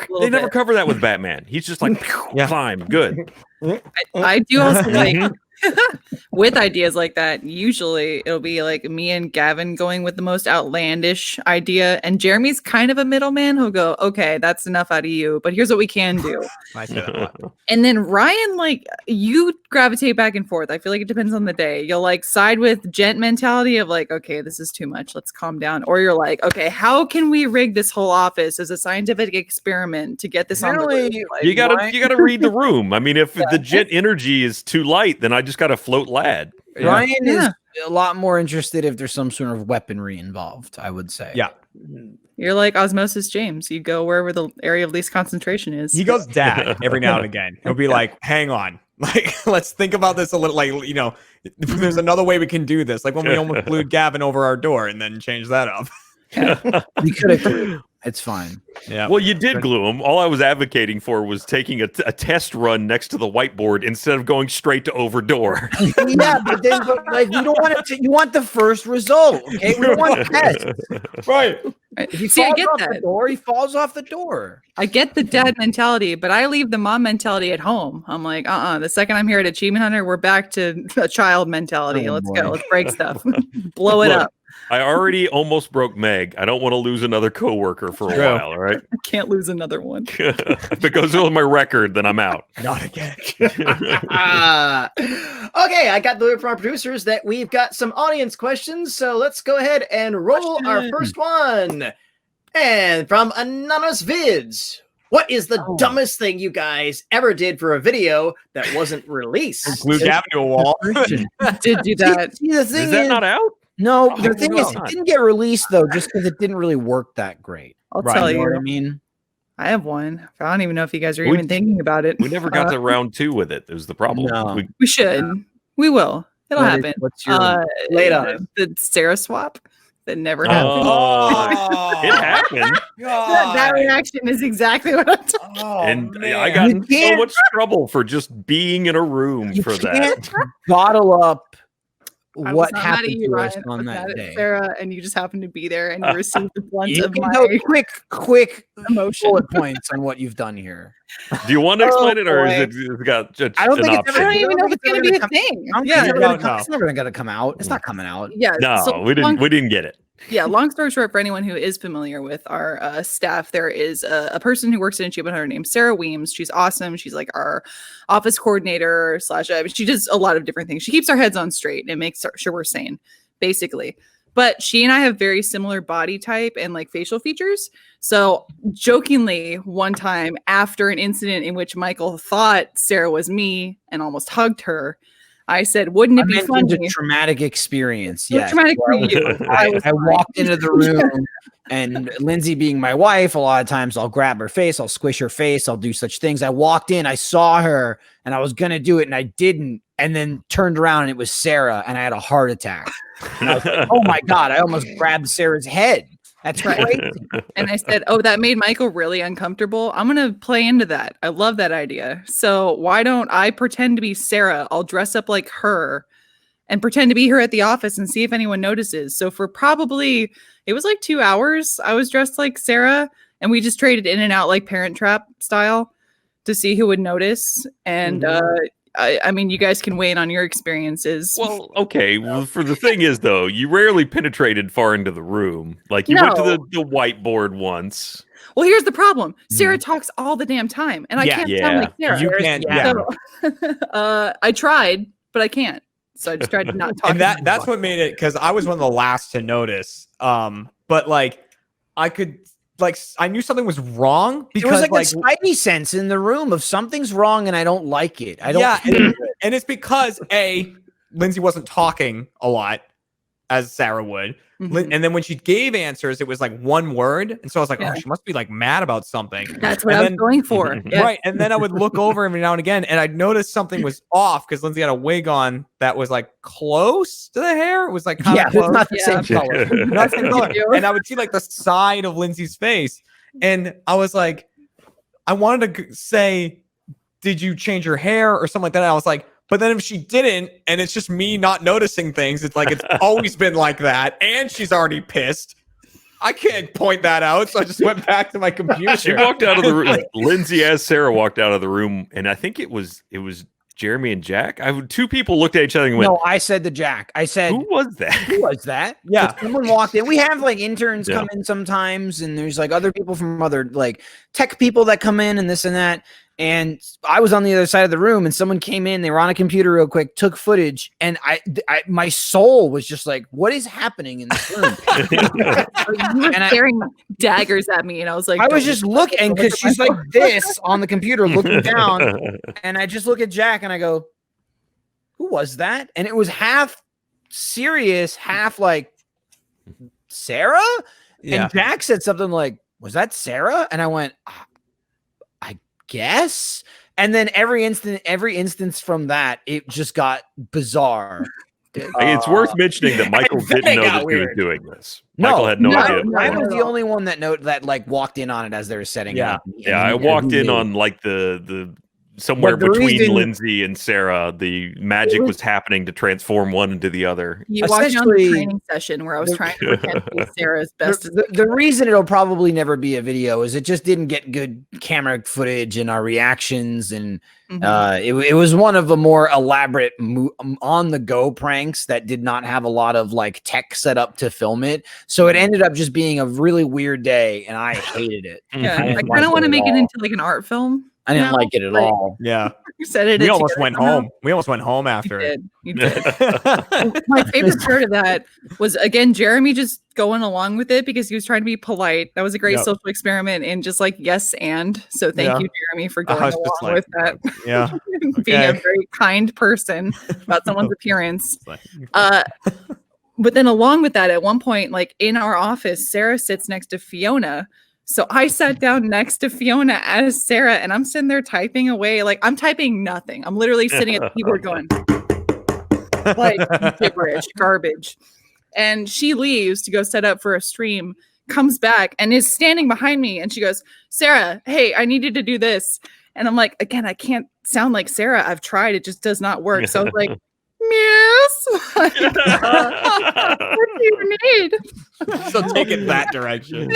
C: cover that with Batman. He's just like climb, good.
E: I do also like with ideas like that, usually it'll be like me and Gavin going with the most outlandish idea, and Jeremy's kind of a middleman who'll go, okay, that's enough out of you, but here's what we can do.
B: I say that a lot.
E: And then Ryan, like, you gravitate back and forth. I feel like it depends on the day. You'll like side with gent mentality of like, okay, this is too much, let's calm down. Or you're like, okay, how can we rig this whole office as a scientific experiment to get this on the
D: Really,
E: roof? Like,
C: You gotta read the room. I mean, if the jet energy is too light, then I just gotta float lad.
D: Ryan
E: Yeah.
D: is a lot more interested if there's some sort of weaponry involved, I would say.
B: Yeah.
E: You're like Osmosis James. You go wherever the area of least concentration is.
B: He goes dad every now and again. He'll be like, hang on. Like, let's think about this a little, like, you know, there's another way we can do this. Like when we almost glued Gavin over our door and then changed that up.
D: You could have. It's fine.
B: Yeah.
C: Well, you did glue them. All I was advocating for was taking a test run next to the whiteboard instead of going straight to over door.
D: Yeah, but then like you don't want it. You want the first result. Okay, we don't want a test.
B: Right.
D: If he
E: See, I
D: falls
E: get
D: off
E: that.
D: the door, he falls off the door.
E: I get the dad mentality, but I leave the mom mentality at home. I'm like, the second I'm here at Achievement Hunter, we're back to a child mentality.
D: Oh,
E: Let's
D: boy.
E: go. Let's break stuff. Blow it
C: Look,
E: up.
C: I already almost broke Meg. I don't want to lose another coworker for a
B: True.
C: while. All right.
E: I can't lose another one.
C: If it goes with my record, then I'm out.
B: Not again.
A: Okay, I got the word from our producers that we've got some audience questions, so let's go ahead and roll our first one. And from Anonymous Vids, what is the dumbest thing you guys ever did for a video that wasn't released?
B: Glue Gavin to a wall.
E: Did do that.
D: See, the thing
C: Is that not out?
D: no, the
C: Oh,
D: thing
C: no,
D: is,
C: it's
D: it
C: not.
D: didn't get released though, just because it didn't really work that great.
E: I'll
B: Right,
E: tell
D: You know what I
E: you.
D: mean?
E: I have one. I don't even know if you guys are
C: We-
E: even thinking about it.
C: We never got to round 2 with it. Is the problem.
D: No.
E: We should. We will. It'll
D: What is-
E: happen.
D: what's your-
A: Lay it on us.
E: The Sarah swap that never happened.
C: Oh, it happened.
E: That reaction is exactly what I'm talking about.
C: And I got
D: You
C: in so
D: can't-
C: much trouble for just being in a room
D: You
C: for
D: can't
C: that.
D: bottle up
E: I was
D: what
E: not mad
D: happened
E: at you,
D: to us
E: Ryan. I
D: on
E: was
D: that
E: mad at
D: day.
E: Sarah, and you just happened to be there and you received the blunt
D: You
E: of
D: can
E: my
D: go quick
E: emotion.
D: bullet points on what you've done here.
C: Do you want to explain it, or
D: boy.
C: is it got just
D: I don't
C: an
D: think it's
C: option?
E: I don't even know if it's going to be a
D: come-
E: thing.
D: I don't think
E: Yeah.
D: it's never
B: No,
D: gonna come-
B: no.
D: It's never going to come out. It's not coming out.
E: Yeah.
C: No,
E: so
C: we didn't. We didn't get it.
E: Yeah, long story short, for anyone who is familiar with our staff, there is a person who works in Achievement Hunter named Sarah Weems. She's awesome. She's like our office coordinator / she does a lot of different things. She keeps our heads on straight and makes sure we're sane, basically. But she and I have very similar body type and like facial features. So jokingly, one time after an incident in which Michael thought Sarah was me and almost hugged her, I said, wouldn't it
D: I
E: be
D: meant
E: funny?
D: a traumatic experience.
E: It was
D: Yes.
E: traumatic for you.
D: I
E: was
D: walked into the room, and Lindsay being my wife, a lot of times I'll grab her face, I'll squish her face, I'll do such things. I walked in, I saw her, and I was gonna do it, and I didn't, and then turned around, and it was Sarah, and I had a heart attack. And I was like, oh my god! I almost grabbed Sarah's head. That's
E: Right.
D: crazy.
E: And I said, oh, that made Michael really uncomfortable. I'm going to play into that. I love that idea. So why don't I pretend to be Sarah? I'll dress up like her and pretend to be her at the office and see if anyone notices. So for probably, it was like 2 hours, I was dressed like Sarah and we just traded in and out like Parent Trap style to see who would notice. And I mean, you guys can weigh in on your experiences.
C: Well, okay. Well, for the thing is, though, you rarely penetrated far into the room. Like you went to
E: No.
C: the whiteboard once.
E: Well, here's the problem. Sarah talks all the damn time, and I
B: Yeah.
E: can't
C: Yeah.
E: sound like Sarah.
B: You can't. Yeah.
E: So, I tried, but I can't. So I just tried to not talk.
B: And that's what made it, because I was one of the last to notice. But like I could, like, I knew something was wrong
D: There
B: because
D: was like a spidey sense in the room of something's wrong, and I don't like it. I don't.
B: Yeah,
D: feel
B: and,
D: it.
B: and it's because Lindsay wasn't talking a lot as Sarah would.
E: Mhm.
B: And then when she gave answers, it was like one word. And so I was like,
E: Yeah.
B: oh, she must be like mad about something.
E: That's what
B: And
E: I was
B: then-
E: going for. Yeah.
B: Right. And then I would look over every now and again and I'd notice something was off because Lindsay had a wig on that was like close to the hair. It was like kind
D: Yeah,
B: of
D: it's
B: close.
D: not the
E: Yeah.
D: same color.
B: Not the same color.
E: you.
B: And I would see like the side of Lindsay's face. And I was like, I wanted to say, did you change your hair or something like that? And I was like, but then if she didn't, and it's just me not noticing things, it's like it's always been like that, and she's already pissed. I can't point that out, so I just went back to my computer.
C: She walked out of the room. Lindsay as Sarah walked out of the room, and I think it was Jeremy and Jack? Two people looked at each other and went,
D: No, I said the Jack. I said,
C: "Who was that?"
D: who was that?
B: Yeah.
D: Someone walked in. We have like interns
C: Yeah.
D: come in sometimes, and there's like other people from other like tech people that come in and this and that. And I was on the other side of the room, and someone came in. They were on a computer real quick, took footage, and I my soul was just like, "What is happening in this room?"
E: You were
D: And
E: staring daggers at me, and I was like,
D: I was
E: "Don't
D: just
E: look
D: looking
E: at
D: because
E: my
D: she's like
E: phone."
D: this on the computer looking down, and I just look at Jack and I go, "Who was that?" And it was half serious, half like Sarah.
B: Yeah.
D: And Jack said something like, "Was that Sarah?" And I went, "I guess." And then every instance from that, it just got bizarre.
C: It's worth mentioning that Michael
D: and then
C: didn't
D: it
C: know
D: got
C: that he was
D: weird.
C: doing this.
D: No,
C: Michael had no idea.
E: no,
D: I
E: no.
D: was the only one that like walked in on it as they were setting
B: Yeah.
D: it up.
C: Yeah, I walked in on like the somewhere
D: But the
C: between
D: reason-
C: Lindsay and Sarah. The magic was happening to transform one into the other.
E: You watched on
D: Essentially,
E: the training session where I was trying to pretend to be Sarah's best.
D: The reason it'll probably never be a video is it just didn't get good camera footage and our reactions, and it was one of the more elaborate on the go pranks that did not have a lot of like tech set up to film it. So it ended up just being a really weird day, and I hated it.
E: Yeah,
D: I
E: I
D: didn't
E: kind of
D: like
E: want
D: it
E: to
D: at
E: make it
D: all.
E: into like an art film.
D: I didn't
E: now,
D: like it at
E: like,
D: all.
B: Yeah.
E: You said it.
B: We almost went home. We almost went home
E: You
B: after it.
E: did. You did. My favorite part of that was again Jeremy just going along with it because he was trying to be polite. That was a great
B: Yep.
E: social experiment and just like yes and. So thank
B: Yeah.
E: you, Jeremy, for
B: I
E: going
B: was
E: along
B: just like,
E: with that.
B: Yeah.
E: Being a
B: Okay.
E: very kind person about someone's appearance.
B: It's like,
E: But then along with that, at one point, like in our office, Sarah sits next to Fiona. So I sat down next to Fiona as Sarah, and I'm sitting there typing away. Like I'm typing nothing. I'm literally sitting at the keyboard going like gibberish, garbage. And she leaves to go set up for a stream, comes back and is standing behind me. And she goes, "Sarah, hey, I need you to do this." And I'm like, again, I can't sound like Sarah. I've tried. It just does not work. So I was like, "Yes." Like, what do you need?
B: so take it that direction.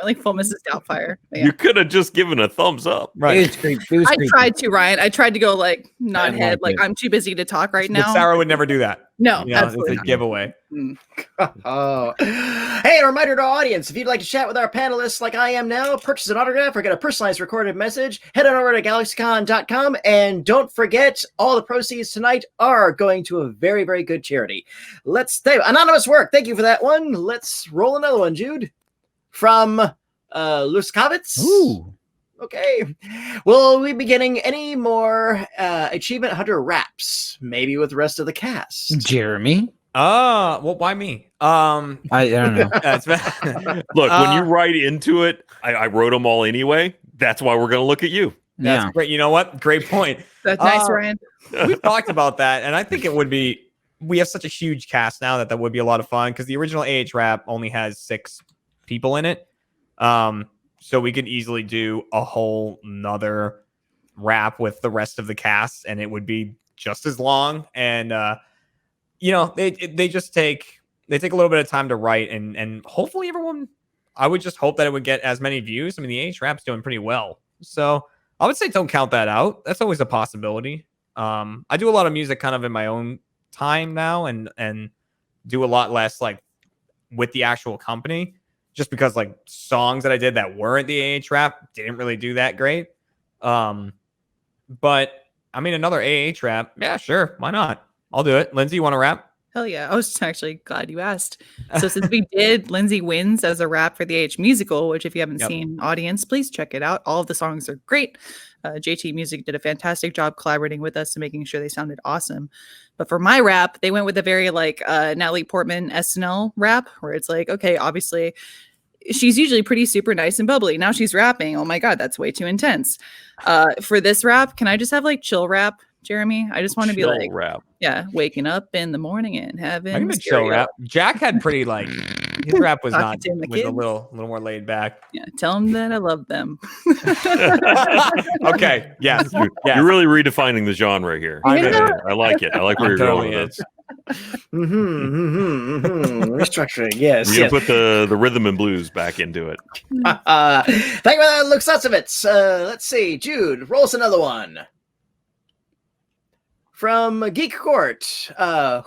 E: Like full Mrs. Doubtfire. But yeah.
C: You could have just given a thumbs up.
B: Right.
D: It was creepy. It was
E: I
D: creepy.
E: tried to, Ryan. I tried to go like nod
D: I
E: head,
D: like
E: like I'm too busy to talk right
B: But
E: now.
B: Sarah would never do that.
E: No,
B: You know,
E: absolutely
B: it's a giveaway.
A: Oh. Hey, a reminder to our audience, if you'd like to chat with our panelists like I am now, purchase an autograph or get a personalized recorded message, head on over to GalaxyCon.com, and don't forget, all the proceeds tonight are going to a very, very good charity. Anonymous work, thank you for that one. Let's roll another one, Jude. From Luskavitz.
D: Ooh.
A: Okay. Will we be getting any more Achievement Hunter raps? Maybe with the rest of the cast.
D: Jeremy.
B: Well, why me?
D: I don't know.
B: That's
C: Look, when you write into it, I wrote them all anyway. That's why we're going to look at you.
B: That's
D: Yeah.
B: great. You know what? Great point.
E: That's nice, Ryan.
B: We've talked about that, and I think it would be. We have such a huge cast now that would be a lot of fun because the original AH rap only has 6 people in it. So we could easily do a whole nother rap with the rest of the cast, and it would be just as long. And you know, they just take a little bit of time to write, and hopefully everyone. I would just hope that it would get as many views. I mean, the AH rap's doing pretty well, so I would say don't count that out. That's always a possibility. I do a lot of music kind of in my own time now, and do a lot less like with the actual company. Just because like songs that I did that weren't the AH rap didn't really do that great. But I mean, another AH rap. Yeah, sure. Why not? I'll do it. Lindsay, you want to rap?
E: Hell yeah. I was actually glad you asked. So since we did Lindsay Wins as a rap for the AH musical, which if you haven't
B: Yep.
E: seen, audience, please check it out. All of the songs are great. JT Music did a fantastic job collaborating with us and making sure they sounded awesome. But for my rap, they went with a very like Natalie Portman SNL rap where it's like, okay, obviously she's usually pretty super nice and bubbly. Now she's rapping. Oh my God, that's way too intense. For this rap, can I just have like chill rap, Jeremy? I just want to be
C: Chill
E: like,
C: rap.
E: yeah, waking up in the morning and having
B: I can do chill
E: cereal.
B: rap. Jack had pretty like his rap was
E: Talking
B: not
E: to the
B: was a
E: kids.
B: little more laid back.
E: Yeah, tell them that I love them.
B: Okay. Yes.
C: You're,
B: Yes.
C: you're really redefining the genre here.
B: I
E: know.
C: I like it. I like where
B: I'm
C: you're
B: totally
C: going with this.
A: Restructuring, yes.
C: We're
A: yes.
C: gonna put the rhythm and blues back into it.
A: Thank you for that, Luke Susovitz. Let's see. Jude, roll us another one. From Geek Court,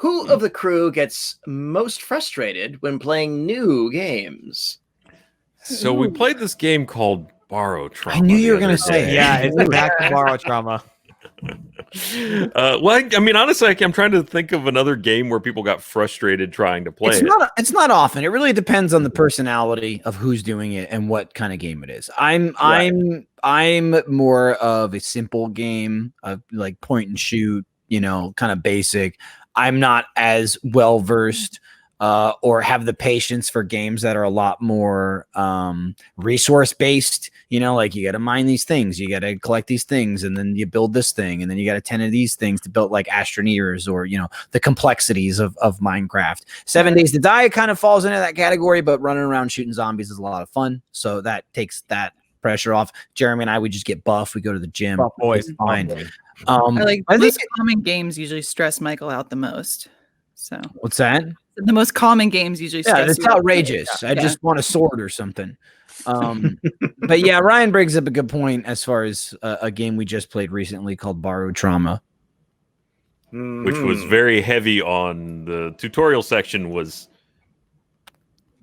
A: who of the crew gets most frustrated when playing new games?
C: So we played this game called Borrow Trauma.
D: I knew you were
C: going
D: gonna
C: to
D: say it.
B: Yeah, it's back to borrow trauma.
C: Well, I mean, honestly, I'm trying to think of another game where people got frustrated trying to play it.
D: It's not often. It really depends on the personality of who's doing it and what kind of game it is. I'm more of a simple game of like point and shoot, kind of basic. I'm not as well versed or have the patience for games that are a lot more resource based. Like you got to mine these things, you got to collect these things, and then you build this thing, and then you got to 10 of these things to build like Astroneers or the complexities of Minecraft. 7 Days to Die kind of falls into that category, but running around shooting zombies is a lot of fun, so that takes that pressure off. Jeremy and I, we just get buff. We go to the gym.
B: Buff boys,
D: It's fine.
B: buff boys.
E: The most common games usually stress Michael out the most. So
D: What's that?
E: the most common games usually stress
D: It's
E: you out.
D: outrageous. I just want a sword or something. But yeah, Ryan brings up a good point as far as a game we just played recently called Borrowed Trauma.
C: Which was very heavy on the tutorial section, was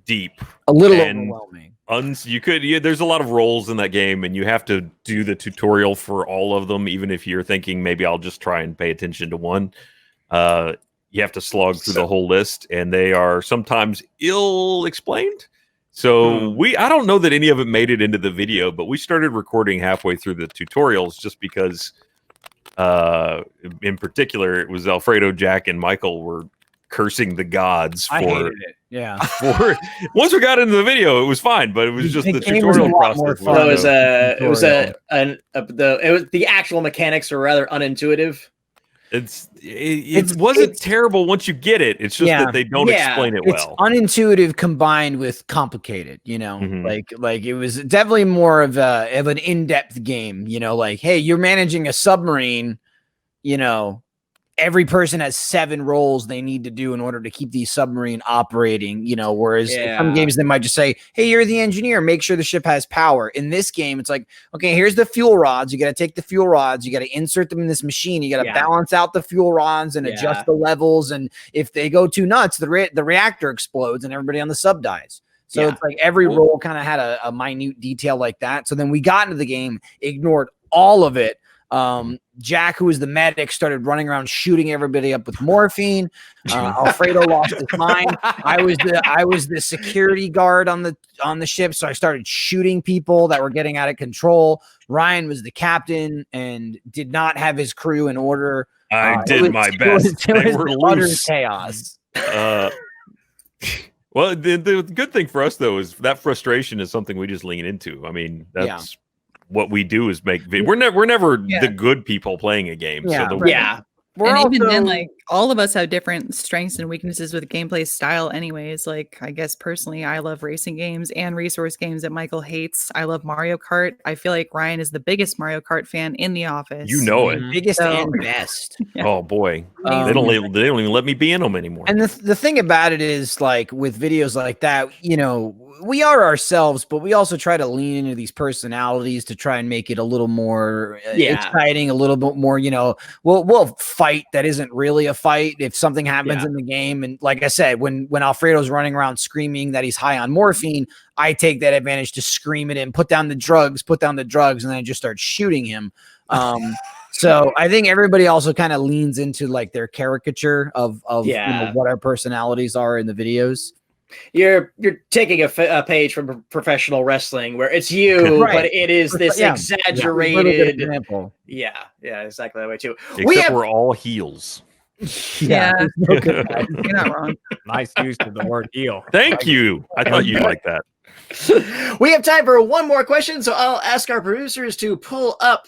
C: deep.
D: A little
C: And
D: overwhelming.
C: There's a lot of roles in that game, and you have to do the tutorial for all of them, even if you're thinking maybe I'll just try and pay attention to one. You have to slog through the whole list, and they are sometimes ill-explained. So I don't know that any of it made it into the video, but we started recording halfway through the tutorials just because, in particular, it was Alfredo, Jack, and Michael were cursing the gods for.
D: I hated it. Yeah.
C: Once we got into the video, it was fine, but it was just the
D: game was a
C: tutorial
D: lot more
C: process.
D: fun.
A: The actual mechanics were rather unintuitive.
C: It wasn't terrible once you get it. It's just that they don't explain it well.
D: It's unintuitive combined with complicated, like it was definitely more of an in-depth game, like, hey, you're managing a submarine, every person has 7 roles they need to do in order to keep the submarine operating, whereas some games they might just say, hey, you're the engineer, make sure the ship has power. In this game, it's like, okay, here's the fuel rods. You got to take the fuel rods, you got to insert them in this machine, you got to balance out the fuel rods and adjust the levels. And if they go too nuts, the reactor explodes and everybody on the sub dies. So it's like every role kind of had a minute detail like that. So then we got into the game, ignored all of it. Jack, who was the medic, started running around shooting everybody up with morphine. Alfredo lost his mind. I was the security guard on the ship, so I started shooting people that were getting out of control. Ryan was the captain and did not have his crew in order.
C: I did my best. They were
D: utter
C: loose.
D: chaos.
C: Well, the good thing for us though is that frustration is something we just lean into. I mean, that's what we do is make we're never the good people playing a game.
E: Even then, like, all of us have different strengths and weaknesses with gameplay style anyways. Like, I guess personally, I love racing games and resource games that Michael hates. I love Mario Kart. I feel like Ryan is the biggest Mario Kart fan in the office.
C: You know it.
D: Biggest and best.
C: Oh boy. They don't even let me be in them anymore.
D: And the thing about it is, like, with videos like that, we are ourselves, but we also try to lean into these personalities to try and make it a little more exciting, a little bit more, we'll fight that isn't really a fight if something happens in the game. And like I said, when Alfredo's running around screaming that he's high on morphine, I take that advantage to scream at him, put down the drugs, and then I just start shooting him. So I think everybody also kind of leans into like their caricature of what our personalities are in the videos.
A: You're taking a page from professional wrestling where it's you, but it is this exaggerated example. Yeah, exactly that way too.
C: Except we're all heels.
E: You're not wrong.
B: Nice use of the word heel.
C: Thank you. I thought you'd like that.
A: We have time for one more question, so I'll ask our producers to pull up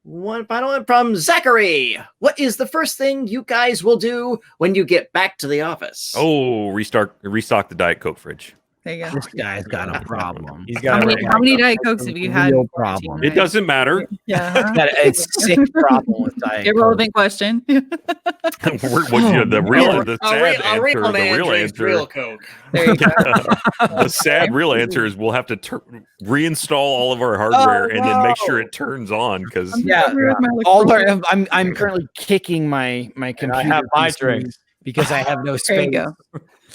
A: one final one from Zachary. What is the first thing you guys will do when you get back to the office?
C: Oh, restock the Diet Coke fridge.
E: There you go.
D: This guy's got a problem.
B: He's
E: How
B: got
E: many, Diet Cokes have you had?
D: Real
E: in
D: problem.
E: quarantine,
C: It doesn't matter.
E: Yeah.
D: He's got a sick problem with Diet Coke.
E: Irrelevant question.
C: The real, the sad
A: A real
C: answer, the
A: man
C: real
A: drinks
C: answer,
A: real Coke.
E: There you go.
C: the sad real answer is we'll have to reinstall all of our hardware and then make sure it turns on because
D: Yeah,
E: Over with my
D: all
E: LaCroix.
D: I'm currently kicking my computer.
B: I have my
D: PC
B: drinks.
D: because I have no
E: There you
D: space.
E: go.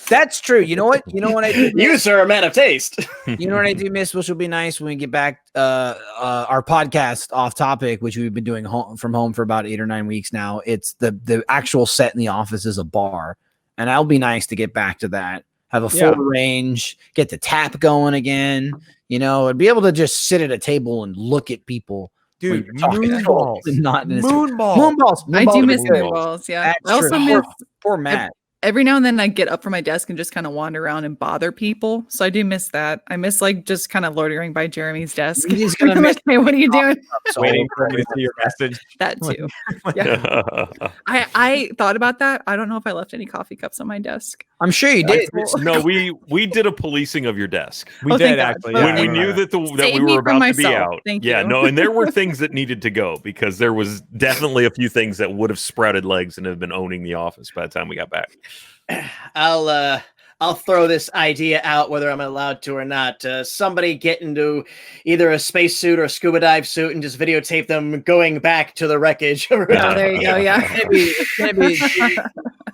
D: That's true. You know what? You know what I do?
A: You, sir, are a man of taste.
D: You know what I do miss, which will be nice when we get back our podcast off topic, which we've been doing from home for about 8 or 9 weeks now. It's the actual set in the office is a bar, and that'll be nice to get back to that. Have a full range, get the tap going again, and be able to just sit at a table and look at people.
B: Dude,
D: moonballs, not
B: moonballs.
D: moonballs.
E: I do miss
C: moonballs.
E: moonballs. Yeah.
D: That's
E: I also
D: true.
E: miss
D: Poor Matt.
E: every now and then I get up from my desk and just kind of wander around and bother people. So I do miss that. I miss just kind of loitering by Jeremy's desk.
D: He's gonna miss.
E: Hey, what are you doing?
B: Waiting for me to see your message.
E: That too. Yeah. I thought about that. I don't know if I left any coffee cups on my desk.
D: I'm sure you did.
C: no, we did a policing of your desk
B: We
E: Oh,
B: did
E: thank God.
B: actually.
E: Well,
C: when we
E: thank
C: knew
E: God.
C: that that
E: Save
C: we
E: me
C: were
E: from
C: about to be
E: myself.
C: out.
E: Thank
C: Yeah,
E: you.
C: no, and there were things that needed to go because there was definitely a few things that would have sprouted legs and have been owning the office by the time we got back.
A: I'll throw this idea out whether I'm allowed to or not. Somebody get into either a spacesuit or a scuba dive suit and just videotape them going back to the wreckage.
E: Oh, there you go. Yeah.
D: It's gonna be,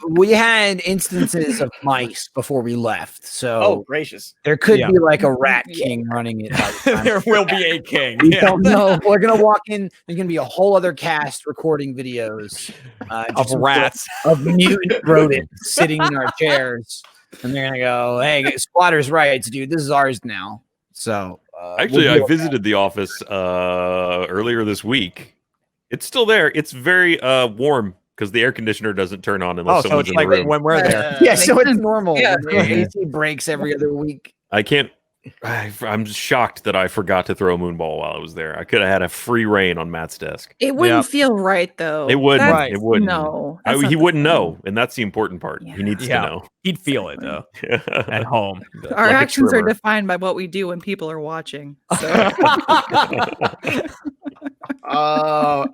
D: we had instances of mice before we left, so
A: Oh, gracious.
D: there could
B: Yeah.
D: be like a rat king running it. By the time.
B: There will be a king.
D: We
B: Yeah.
D: don't know. We're gonna walk in. There's gonna be a whole other cast recording videos
B: Of
D: just
B: rats.
D: of mutant rodents sitting in our chairs, and they're gonna go, "Hey, squatters' rights, dude. This is ours now." So
C: Actually,
D: we'll
C: I
D: be okay.
C: visited the office earlier this week. It's still there. It's very warm because the air conditioner doesn't turn on
B: Oh,
C: unless
B: so
C: someone's
B: it's
C: in the
B: like
C: room.
B: when we're there.
D: Yeah,
E: Makes
D: so it's
E: sense.
D: normal.
E: Yeah.
D: The AC breaks every other week.
C: I can't. I'm shocked that I forgot to throw a moonball while I was there. I could have had a free reign on Matt's desk.
E: It wouldn't
B: Yeah.
E: feel right though.
C: It wouldn't.
E: That's-
C: It wouldn't.
E: No. that's not
C: He
E: the
C: wouldn't
E: thing.
C: know, and that's the important part.
E: Yeah.
C: He needs
B: Yeah.
C: to know.
B: He'd feel it though at home.
E: Our
C: Like a
E: actions are
C: trimmer.
E: defined by what we do when people are watching. So
A: Oh,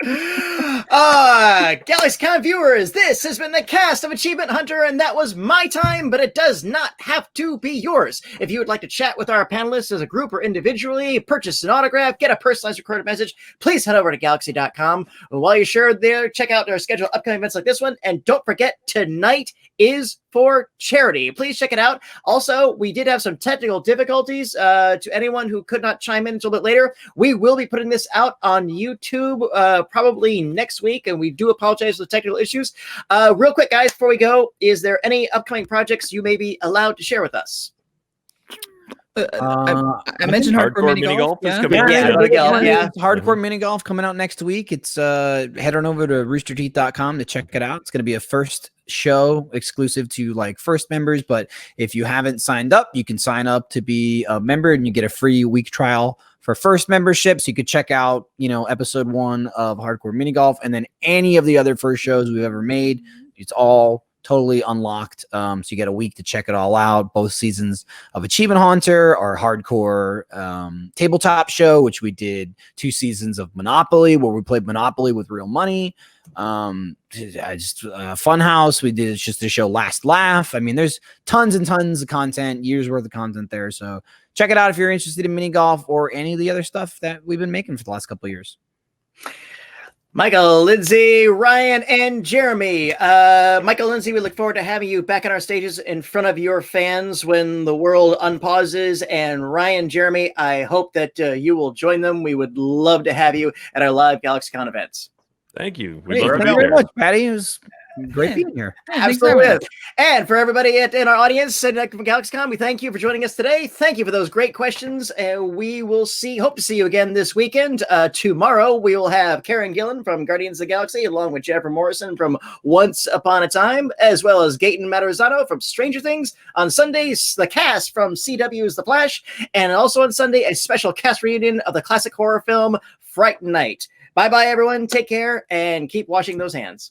A: GalaxyCon viewers, this has been the cast of Achievement Hunter, and that was my time, but it does not have to be yours. If you would like to chat with our panelists as a group or individually, purchase an autograph, get a personalized recorded message, please head over to galaxy.com. While you're sure there, check out our schedule of upcoming events like this one, and don't forget, tonight is for charity. Please check it out. Also, we did have some technical difficulties. To anyone who could not chime in until a bit later, we will be putting this out on YouTube probably next week, and we do apologize for the technical issues. Real quick, guys, before we go, is there any upcoming projects you may be allowed to share with us?
E: I mentioned
C: Hardcore
E: hardcore mini
C: mini
E: golf.
C: golf is
E: Yeah.
C: coming out.
A: Yeah, mini golf, yeah.
D: Hardcore mini golf coming out next week. It's head on over to roosterteeth.com to check it out. It's going to be a first show exclusive to like first members, but if you haven't signed up, you can sign up to be a member and you get a free week trial for first memberships. You could check out, episode 1 of Hardcore Mini Golf and then any of the other first shows we've ever made. It's all totally unlocked. So you get a week to check it all out. Both seasons of Achievement Hunter, our hardcore tabletop show, which we did 2 seasons of Monopoly, where we played Monopoly with real money. Funhouse, we did just a show Last Laugh. I mean, there's tons and tons of content, years worth of content there. So check it out if you're interested in mini golf or any of the other stuff that we've been making for the last couple of years.
A: Michael, Lindsay, Ryan, and Jeremy. Michael, Lindsay, we look forward to having you back on our stages in front of your fans when the world unpauses. And Ryan, Jeremy, I hope that you will join them. We would love to have you at our live GalaxyCon events.
C: Thank you.
D: Great.
C: We'd love to
D: Thank
C: be
D: you very
C: there.
D: much, Patty. It was great
E: Yeah.
D: being here.
E: Yeah, thanks very
A: Absolutely.
E: much.
A: And for everybody in our audience from GalaxyCon, we thank you for joining us today. Thank you for those great questions. And we will hope to see you again this weekend. Tomorrow, we will have Karen Gillan from Guardians of the Galaxy, along with Jennifer Morrison from Once Upon a Time, as well as Gaten Matarazano from Stranger Things. On Sundays, the cast from CW's The Flash. And also on Sunday, a special cast reunion of the classic horror film Fright Night. Bye-bye, everyone. Take care and keep washing those hands.